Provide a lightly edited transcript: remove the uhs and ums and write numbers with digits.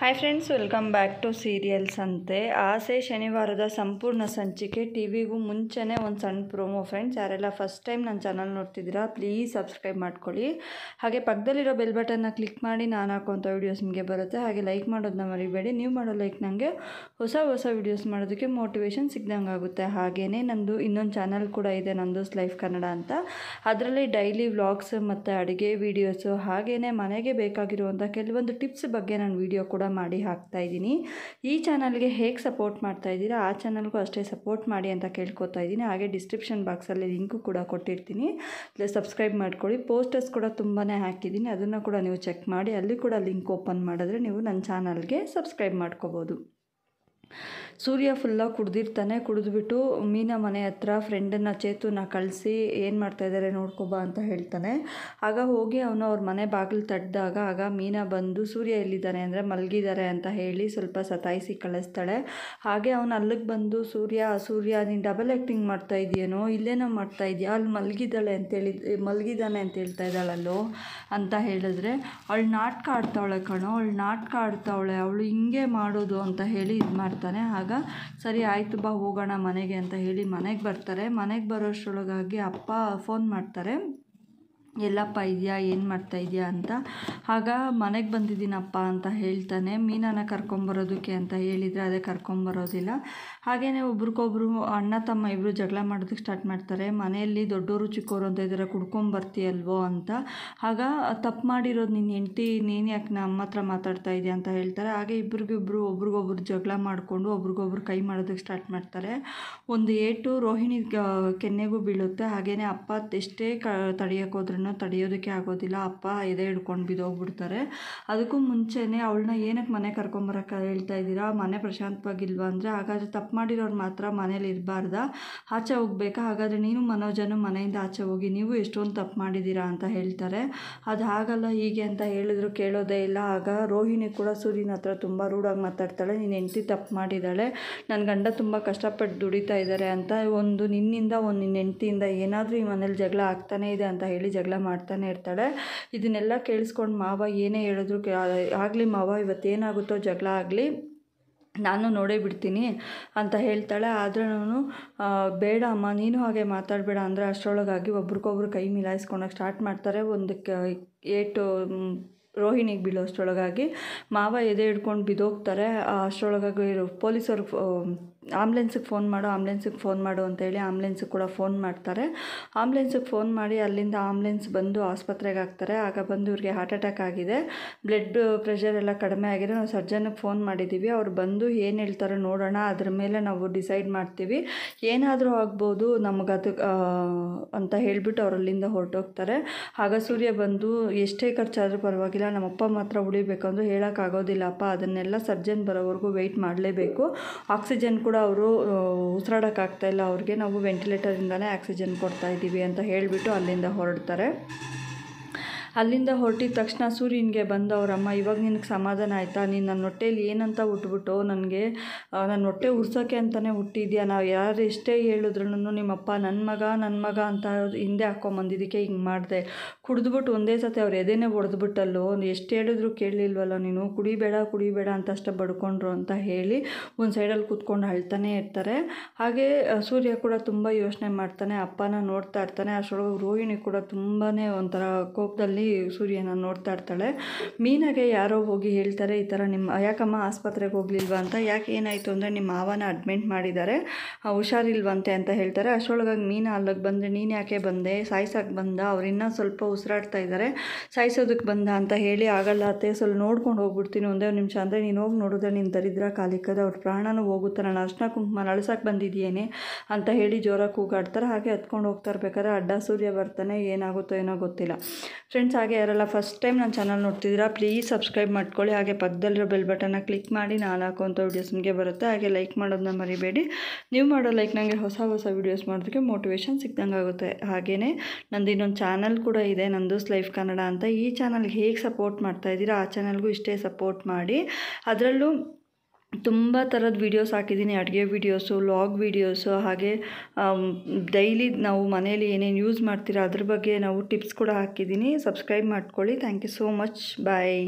Hi friends, welcome back to serials ಅಂತೆ. ಆಸೆ ಶನಿವಾರದ ಸಂಪೂರ್ಣ ಸಂಚಿಕೆ ಟಿವಿಗೂ ಮುಂಚೆನೇ ಒಂದು ಸಣ್ಣ ಪ್ರೋಮೋ. ಫ್ರೆಂಡ್ಸ್, ಯಾರೆಲ್ಲ ಫಸ್ಟ್ ಟೈಮ್ ನನ್ನ ಚಾನಲ್ ನೋಡ್ತಿದ್ದೀರಾ ಪ್ಲೀಸ್ ಸಬ್ಸ್ಕ್ರೈಬ್ ಮಾಡ್ಕೊಳ್ಳಿ. ಹಾಗೆ ಪಕ್ಕದಲ್ಲಿರೋ ಬೆಲ್ ಬಟನ್ನ ಕ್ಲಿಕ್ ಮಾಡಿ ನಾನು ಹಾಕೋಂಥ ವೀಡಿಯೋಸ್ ನಿಮಗೆ ಬರುತ್ತೆ. ಹಾಗೆ ಲೈಕ್ ಮಾಡೋದನ್ನ ಮರಿಬೇಡಿ. ನೀವು ಮಾಡೋ ಲೈಕ್ ನನಗೆ ಹೊಸ ವೀಡಿಯೋಸ್ ಮಾಡೋದಕ್ಕೆ ಮೋಟಿವೇಶನ್ ಸಿಗ್ದಂಗೆ ಆಗುತ್ತೆ. ಹಾಗೆಯೇ ನಂದು ಇನ್ನೊಂದು ಚಾನಲ್ ಕೂಡ ಇದೆ, ನಂದೂಸ್ ಲೈಫ್ ಕನ್ನಡ ಅಂತ. ಅದರಲ್ಲಿ ಡೈಲಿ ವ್ಲಾಗ್ಸ್ ಮತ್ತು ಅಡುಗೆ ವೀಡಿಯೋಸು ಹಾಗೆಯೇ ಮನೆಗೆ ಬೇಕಾಗಿರುವಂಥ ಕೆಲವೊಂದು ಟಿಪ್ಸ್ ಬಗ್ಗೆ ನಾನು ವೀಡಿಯೋ ಕೂಡ ಮಾಡಿ ಹಾಕ್ತಾ ಇದ್ದೀನಿ. ಈ ಚಾನಲ್ಗೆ ಹೇಗೆ ಸಪೋರ್ಟ್ ಮಾಡ್ತಾ ಇದ್ದೀರಾ ಆ ಚಾನಲ್ಗೂ ಅಷ್ಟೇ ಸಪೋರ್ಟ್ ಮಾಡಿ ಅಂತ ಕೇಳ್ಕೊತಾ ಇದ್ದೀನಿ. ಹಾಗೆ ಡಿಸ್ಕ್ರಿಪ್ಷನ್ ಬಾಕ್ಸಲ್ಲಿ ಲಿಂಕು ಕೂಡ ಕೊಟ್ಟಿರ್ತೀನಿ, ಸಬ್ಸ್ಕ್ರೈಬ್ ಮಾಡ್ಕೊಳ್ಳಿ. ಪೋಸ್ಟರ್ಸ್ ಕೂಡ ತುಂಬಾ ಹಾಕಿದ್ದೀನಿ, ಅದನ್ನು ಕೂಡ ನೀವು ಚೆಕ್ ಮಾಡಿ. ಅಲ್ಲಿ ಕೂಡ ಲಿಂಕ್ ಓಪನ್ ಮಾಡಿದ್ರೆ ನೀವು ನನ್ನ ಚಾನಲ್ಗೆ ಸಬ್ಸ್ಕ್ರೈಬ್ ಮಾಡ್ಕೋಬೋದು. ಸೂರ್ಯ ಫುಲ್ಲಾಗಿ ಕುಡ್ದಿರ್ತಾನೆ. ಕುಡಿದ್ಬಿಟ್ಟು ಮೀನಾ ಮನೆ ಹತ್ರ ಫ್ರೆಂಡನ್ನು ಚೇತುನ ಕಳಿಸಿ ಏನು ಮಾಡ್ತಾಯಿದ್ದಾರೆ ನೋಡ್ಕೊಬಾ ಅಂತ ಹೇಳ್ತಾನೆ. ಆಗ ಹೋಗಿ ಅವನು ಅವ್ರ ಮನೆ ಬಾಗಿಲು ತಟ್ಟಿದಾಗ ಆಗ ಮೀನಾ ಬಂದು ಸೂರ್ಯ ಎಲ್ಲಿದ್ದಾನೆ ಅಂದರೆ ಮಲಗಿದ್ದಾರೆ ಅಂತ ಹೇಳಿ ಸ್ವಲ್ಪ ಸತಾಯಿಸಿ ಕಳಿಸ್ತಾಳೆ. ಹಾಗೆ ಅವನು ಅಲ್ಲಿಗೆ ಬಂದು ಸೂರ್ಯ ನೀನು ಡಬಲ್ ಆ್ಯಕ್ಟಿಂಗ್ ಮಾಡ್ತಾ ಇದೆಯೇನೋ, ಇಲ್ಲೇನೋ ಮಾಡ್ತಾ ಇದೆಯಾ, ಅಲ್ಲಿ ಮಲಗಿದ್ದಾನೆ ಅಂತ ಹೇಳ್ತಾ ಇದ್ದಾಳಲ್ಲೋ ಅಂತ ಹೇಳಿದ್ರೆ, ಅವಳು ನಾಟಕ ಆಡ್ತಾವಳೆ ಕಣೋ, ಅವಳು ಹಿಂಗೆ ಮಾಡೋದು ಅಂತ ಹೇಳಿ ಇದು ಮಾಡ್ತಾನೆ. ಆಗ ಸರಿ ಆಯಿತು ಬಾ ಹೋಗೋಣ ಮನೆಗೆ ಅಂತ ಹೇಳಿ ಮನೆಗೆ ಬರ್ತಾರೆ. ಮನೆಗೆ ಬರೋಷ್ಟರೊಳಗಾಗಿ ಅಪ್ಪ ಫೋನ್ ಮಾಡ್ತಾರೆ, ಎಲ್ಲಪ್ಪ ಇದೆಯಾ, ಏನು ಮಾಡ್ತಾ ಇದೆಯಾ ಅಂತ. ಆಗ ಮನೆಗೆ ಬಂದಿದ್ದೀನಪ್ಪ ಅಂತ ಹೇಳ್ತಾನೆ. ಮೀನಾನ ಕರ್ಕೊಂಬರೋದಕ್ಕೆ ಅಂತ ಹೇಳಿದರೆ ಅದೇ ಕರ್ಕೊಂಬರೋದಿಲ್ಲ. ಹಾಗೆಯೇ ಒಬ್ರಿಗೊಬ್ರು ಅಣ್ಣ ತಮ್ಮ ಇಬ್ಬರು ಜಗಳ ಮಾಡೋದಕ್ಕೆ ಸ್ಟಾರ್ಟ್ ಮಾಡ್ತಾರೆ. ಮನೆಯಲ್ಲಿ ದೊಡ್ಡವರು ಚಿಕ್ಕವರು ಅಂತ ಇದ್ದಾರೆ, ಕುಡ್ಕೊಂಬರ್ತೀಯಲ್ವೋ ಅಂತ. ಆಗ ತಪ್ಪು ಮಾಡಿರೋದು ನಿನ್ನ ಹೆಂಡ್ತಿ, ನೀನು ಯಾಕೆ ನಮ್ಮ ಹತ್ರ ಮಾತಾಡ್ತಾ ಇದೆಯಾ ಅಂತ ಹೇಳ್ತಾರೆ. ಹಾಗೆ ಒಬ್ರಿಗೊಬ್ರು ಜಗಳ ಮಾಡಿಕೊಂಡು ಒಬ್ರಿಗೊಬ್ರು ಕೈ ಮಾಡೋದಕ್ಕೆ ಸ್ಟಾರ್ಟ್ ಮಾಡ್ತಾರೆ. ಒಂದು ಏಟು ರೋಹಿಣಿ ಕೆನ್ನೆಗೂ ಬೀಳುತ್ತೆ. ಹಾಗೆಯೇ ಅಪ್ಪ ಎಷ್ಟೇ ತಡೆಯೋಕೆ ಹೋದ್ರೂ ತಡೆಯೋದಕ್ಕೆ ಆಗೋದಿಲ್ಲ. ಅಪ್ಪ ಎದೆ ಹಿಡ್ಕೊಂಡು ಬಿದ್ದೋಗ್ಬಿಡ್ತಾರೆ. ಅದಕ್ಕೂ ಮುಂಚೆನೇ ಅವಳನ್ನ ಏನಕ್ಕೆ ಮನೆ ಕರ್ಕೊಂಬರಕ್ಕೆ ಹೇಳ್ತಾ ಇದ್ದೀರಾ, ಮನೆ ಪ್ರಶಾಂತವಾಗಿಲ್ವಾ ಅಂದರೆ, ಹಾಗಾದರೆ ತಪ್ಪು ಮಾಡಿರೋರು ಮಾತ್ರ ಮನೇಲಿ ಇರಬಾರ್ದಾ, ಆಚೆ ಹೋಗ್ಬೇಕಾ, ಹಾಗಾದರೆ ನೀನು ಮನೋಜನು ಮನೆಯಿಂದ ಆಚೆ ಹೋಗಿ, ನೀವು ಎಷ್ಟೊಂದು ತಪ್ಪು ಮಾಡಿದ್ದೀರಾ ಅಂತ ಹೇಳ್ತಾರೆ. ಅದು ಹಾಗಲ್ಲ ಹೀಗೆ ಅಂತ ಹೇಳಿದ್ರು ಕೇಳೋದೇ ಇಲ್ಲ. ಆಗ ರೋಹಿಣಿ ಕೂಡ ಸೂರ್ಯನ ಹತ್ರ ತುಂಬ ರೂಢಾಗಿ ಮಾತಾಡ್ತಾಳೆ. ನೀನು ಹೆಂಡ್ತಿ ತಪ್ಪು ಮಾಡಿದ್ದಾಳೆ, ನನ್ನ ಗಂಡ ತುಂಬ ಕಷ್ಟಪಟ್ಟು ದುಡಿತಾ ಇದ್ದಾರೆ ಅಂತ, ಒಂದು ನಿನ್ನಿಂದ ಒಂದು ನಿನ್ನ ಹೆಂಡ್ತಿಯಿಂದ ಏನಾದರೂ ಈ ಮನೇಲಿ ಜಗಳ ಆಗ್ತಾನೇ ಇದೆ ಅಂತ ಹೇಳಿ ಜಗಳ ಮಾಡ್ತಾನೆ ಇರ್ತಾಳೆ. ಇದನ್ನೆಲ್ಲ ಕೇಳಿಸ್ಕೊಂಡು ಮಾವ ಏನೇ ಹೇಳಿದ್ರು ಆಗಲಿ ಮಾವ, ಇವತ್ತೇನಾಗುತ್ತೋ ಜಗಳ ಆಗಲಿ, ನಾನು ನೋಡೇ ಬಿಡ್ತೀನಿ ಅಂತ ಹೇಳ್ತಾಳೆ. ಆದರೆ ನಾನು ಬೇಡ ಅಮ್ಮ, ನೀನು ಹಾಗೆ ಮಾತಾಡಬೇಡ ಅಂದರೆ ಅಷ್ಟರೊಳಗಾಗಿ ಒಬ್ರಿಗೊಬ್ರು ಕೈ ಮಿಲಾಯಿಸ್ಕೊಳಕ್ಕೆ ಸ್ಟಾರ್ಟ್ ಮಾಡ್ತಾರೆ. ಒಂದಕ್ಕೆ ಏಟು ರೋಹಿಣಿಗೆ ಬೀಳೋಷ್ಟರೊಳಗಾಗಿ ಮಾವ ಎದೆ ಹಿಡ್ಕೊಂಡು ಬಿದ್ದೋಗ್ತಾರೆ. ಅಷ್ಟರೊಳಗಾಗಿ ಪೊಲೀಸವ್ರಿಗೆ ಆಂಬ್ಲೆನ್ಸಿಗೆ ಫೋನ್ ಮಾಡು ಅಂತೇಳಿ ಆಂಬ್ಲೆನ್ಸಿಗೆ ಕೂಡ ಫೋನ್ ಮಾಡ್ತಾರೆ. ಆಂಬ್ಲೆನ್ಸಿಗೆ ಫೋನ್ ಮಾಡಿ ಅಲ್ಲಿಂದ ಆಂಬ್ಲೆನ್ಸ್ ಬಂದು ಆಸ್ಪತ್ರೆಗೆ ಹಾಕ್ತಾರೆ. ಆಗ ಬಂದು ಇವ್ರಿಗೆ ಹಾರ್ಟ್ ಅಟ್ಯಾಕ್ ಆಗಿದೆ, ಬ್ಲಡ್ ಪ್ರೆಷರ್ ಎಲ್ಲ ಕಡಿಮೆ ಆಗಿದೆ, ನಾವು ಸರ್ಜನ್ಗೆ ಫೋನ್ ಮಾಡಿದ್ದೀವಿ, ಅವ್ರು ಬಂದು ಏನು ಹೇಳ್ತಾರೆ ನೋಡೋಣ, ಅದ್ರ ಮೇಲೆ ನಾವು ಡಿಸೈಡ್ ಮಾಡ್ತೀವಿ, ಏನಾದರೂ ಆಗ್ಬೋದು ನಮಗದು ಅಂತ ಹೇಳಿಬಿಟ್ಟು ಅವರಲ್ಲಿಂದ ಹೊರಟೋಗ್ತಾರೆ. ಆಗ ಸೂರ್ಯ ಬಂದು ಎಷ್ಟೇ ಖರ್ಚಾದರೂ ಪರವಾಗಿಲ್ಲ, ನಮ್ಮಪ್ಪ ಮಾತ್ರ ಉಳಿಬೇಕಂದ್ರೂ ಹೇಳೋಕ್ಕಾಗೋದಿಲ್ಲಪ್ಪ, ಅದನ್ನೆಲ್ಲ ಸರ್ಜನ್ ಬರೋವರೆಗೂ ವೆಯ್ಟ್ ಮಾಡಲೇಬೇಕು, ಆಕ್ಸಿಜನ್ ಕೂಡ ಅವರು ಉಸಿರಾಡೋಕ್ಕಾಗ್ತಾಯಿಲ್ಲ ಅವ್ರಿಗೆ, ನಾವು ವೆಂಟಿಲೇಟರಿಂದನೇ ಆಕ್ಸಿಜನ್ ಕೊಡ್ತಾ ಇದ್ದೀವಿ ಅಂತ ಹೇಳಿಬಿಟ್ಟು ಅಲ್ಲಿಂದ ಹೊರಡ್ತಾರೆ. ಅಲ್ಲಿಂದ ಹೊರಟಿದ ತಕ್ಷಣ ಸೂರ್ಯನಿಗೆ ಬಂದು ಅವರಮ್ಮ, ಇವಾಗ ನಿನಗೆ ಸಮಾಧಾನ ಆಯಿತಾ, ನೀನು ನನ್ನ ಹೊಟ್ಟೆಯಲ್ಲಿ ಏನಂತ ಹುಟ್ಬಿಟ್ಟು ನನಗೆ ನನ್ನ ಹೊಟ್ಟೆ ಉರ್ಸೋಕ್ಕೆ ಅಂತಲೇ ಹುಟ್ಟಿದ್ಯಾ, ನಾವು ಯಾರು ಎಷ್ಟೇ ಹೇಳಿದ್ರು ನಿಮ್ಮಪ್ಪ ನನ್ನ ಮಗ ಅಂತ ಹಿಂದೆ ಹಾಕ್ಕೊಂಬಂದಿದ್ದಕ್ಕೆ ಹಿಂಗೆ ಮಾಡಿದೆ, ಕುಡಿದ್ಬಿಟ್ಟು ಒಂದೇ ಸತಿ ಅವ್ರು ಎದೆನೇ ಹೊಡೆದ್ಬಿಟ್ಟಲ್ಲೋ, ಎಷ್ಟು ಹೇಳಿದ್ರು ಕೇಳಲಿಲ್ವಲ್ಲ ನೀನು, ಕುಡಿಬೇಡ ಅಂತ ಅಷ್ಟೇ ಬಡ್ಕೊಂಡ್ರು ಅಂತ ಹೇಳಿ ಒಂದು ಸೈಡಲ್ಲಿ ಕೂತ್ಕೊಂಡು ಅಳ್ತಾನೆ ಇರ್ತಾರೆ. ಹಾಗೆ ಸೂರ್ಯ ಕೂಡ ತುಂಬ ಯೋಚನೆ ಮಾಡ್ತಾನೆ, ಅಪ್ಪನ ನೋಡ್ತಾ ಇರ್ತಾನೆ. ಅಷ್ಟರೊಳಗೆ ರೋಹಿಣಿ ಕೂಡ ತುಂಬಾ ಒಂಥರ ಕೋಪದಲ್ಲಿ ಸೂರ್ಯನ ನೋಡ್ತಾ ಇರ್ತಾಳೆ. ಮೀನಾಗೆ ಯಾರೋ ಹೋಗಿ ಹೇಳ್ತಾರೆ, ಈ ಥರ ಯಾಕಮ್ಮ ಆಸ್ಪತ್ರೆಗೆ ಹೋಗ್ಲಿಲ್ವಾ ಅಂತ. ಯಾಕೆ ಏನಾಯಿತು ಅಂದರೆ ನಿಮ್ಮ ಮಾವನ ಅಡ್ಮಿಟ್ ಮಾಡಿದ್ದಾರೆ, ಹುಷಾರಿಲ್ವಂತೆ ಅಂತ ಹೇಳ್ತಾರೆ. ಅಷ್ಟರೊಳಗಾಗಿ ಮೀನಾ ಅಲ್ಲಿಗೆ ಬಂದರೆ, ನೀನು ಯಾಕೆ ಬಂದೆ, ಸಾಯ್ಸಕ್ಕೆ ಬಂದ, ಅವ್ರು ಇನ್ನೂ ಸ್ವಲ್ಪ ಉಸಿರಾಡ್ತಾ ಇದ್ದಾರೆ, ಸಾಯಿಸೋದಕ್ಕೆ ಬಂದ ಅಂತ ಹೇಳಿ, ಆಗಲ್ಲ ಅತ್ತೆ ಸ್ವಲ್ಪ ನೋಡ್ಕೊಂಡು ಹೋಗ್ಬಿಡ್ತೀನಿ ಒಂದೇ ನಿಮಿಷ ಅಂದರೆ, ನೀನು ಹೋಗಿ ನೋಡಿದ್ರೆ ನೀನು ದರಿದ್ರ ಕಾಲಿಕ್ಕದೆ ಅವ್ರ ಪ್ರಾಣನೂ ಹೋಗುತ್ತೆ, ನಾನು ಅರ್ಶಿನ ಕುಂಕುಮ ನಳ್ಸಕ್ಕೆ ಬಂದಿದ್ದೀಯೇನೆ ಅಂತ ಹೇಳಿ ಜೋರಾಗಿ ಕೂಗಾಡ್ತಾರೆ. ಹಾಗೆ ಹತ್ಕೊಂಡು ಹೋಗ್ತಾ ಇರ್ಬೇಕಾದ್ರೆ ಅಡ್ಡ ಸೂರ್ಯ ಬರ್ತಾನೆ, ಏನಾಗುತ್ತೋ ಏನೋ ಗೊತ್ತಿಲ್ಲ. ಫ್ರೆಂಡ್ಸ್, ಹಾಗೆ ಯಾರೆಲ್ಲ ಫಸ್ಟ್ ಟೈಮ್ ನನ್ನ ಚಾನಲ್ ನೋಡ್ತಿದ್ದೀರಾ ಪ್ಲೀಸ್ ಸಬ್ಸ್ಕ್ರೈಬ್ ಮಾಡ್ಕೊಳ್ಳಿ. ಹಾಗೆ ಪಕ್ಕದಲ್ಲಿರೋ ಬೆಲ್ ಬಟನ್ನ ಕ್ಲಿಕ್ ಮಾಡಿ ನಾನು ಹಾಕೋಂಥ ವೀಡಿಯೋಸ್ ನಿಮಗೆ ಬರುತ್ತೆ. ಹಾಗೆ ಲೈಕ್ ಮಾಡೋದನ್ನ ಮರಿಬೇಡಿ. ನೀವು ಮಾಡೋ ಲೈಕ್ ನನಗೆ ಹೊಸ ವೀಡಿಯೋಸ್ ಮಾಡೋದಕ್ಕೆ ಮೋಟಿವೇಶನ್ ಸಿಕ್ದಂಗೆ ಆಗುತ್ತೆ. ಹಾಗೆಯೇ ನಂದು ಇನ್ನೊಂದು ಚಾನಲ್ ಕೂಡ ಇದೆ, ನಂದೂಸ್ ಲೈಫ್ ಕನ್ನಡ ಅಂತ. ಈ ಚಾನಲ್ಗೆ ಹೇಗೆ ಸಪೋರ್ಟ್ ಮಾಡ್ತಾಯಿದ್ದೀರಾ ಆ ಚಾನಲ್ಗೂ ಇಷ್ಟೇ ಸಪೋರ್ಟ್ ಮಾಡಿ. ಅದರಲ್ಲೂ ತುಂಬ ಥರದ ವೀಡಿಯೋಸ್ ಹಾಕಿದ್ದೀನಿ, ಅಡುಗೆ ವೀಡಿಯೋಸು, ವ್ಲಾಗ್ ವೀಡಿಯೋಸು, ಹಾಗೆ ಡೈಲಿ ನಾವು ಮನೇಲಿ ಏನೇನು ಯೂಸ್ ಮಾಡ್ತೀರಾ ಅದ್ರ ಬಗ್ಗೆ ನಾವು ಟಿಪ್ಸ್ ಕೂಡ ಹಾಕಿದ್ದೀನಿ. ಸಬ್ಸ್ಕ್ರೈಬ್ ಮಾಡ್ಕೊಳ್ಳಿ. Thank you so much. Bye.